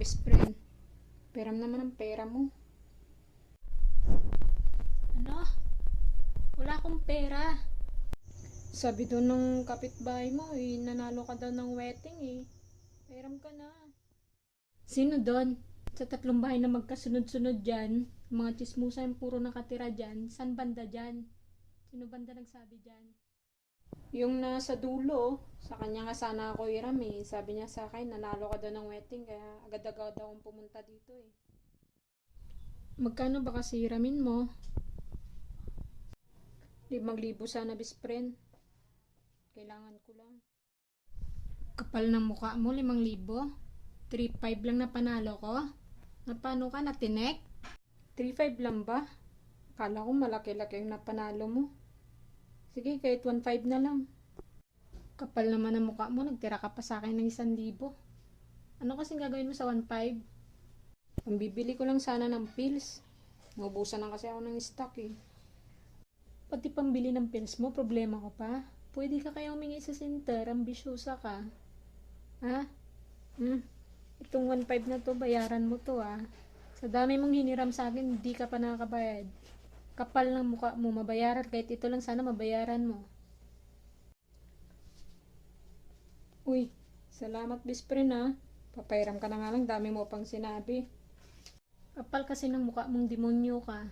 best friend. Peram naman ang pera mo. Ano? Wala akong pera. Sabi doon ng kapitbahay mo, nanalo ka daw ng wedding eh. Peram ka na. Sino doon? Sa 3 bahay na magkasunod-sunod dyan, mga chismusa yung puro nakatira dyan, san banda dyan? Sino banda nagsabi dyan? Yung nasa dulo, sa kanya nga sana ako hiram eh. Sabi niya sa akin, nanalo ka daw ng wedding, kaya agad-agad akong pumunta dito eh. Magkano ba kasi hiramin mo? 5,000 sana best friend. Kailangan ko lang. Kapal ng mukha mo, 5,000? 3,500 lang na panalo ko? Napano ka, natinek? 3,500 lang ba? Akala ko malaki-laki yung napanalo mo. Sige, kahit 1,500 na lang. Kapal naman ang mukha mo, nagtira ka pa sa akin ng 1,000. Ano kasing gagawin mo sa 1,500? Pambibili ko lang sana ng pills. Naubusan na kasi ako ng stock eh. Pati pambili ng pills mo, problema ko pa. Pwede ka kaya humingi sa center, ambisyosa ka. Ha? Itong 1,500 na to, bayaran mo to ah. Sa dami mong hiniram sa akin, hindi ka pa nakakabayad. Kapal ng mukha mo, mabayaran. Kahit ito lang sana mabayaran mo. Uy, salamat best friend ha. Papairam ka na nga lang, dami mo pang sinabi. Kapal kasi ng mukha mong demonyo ka.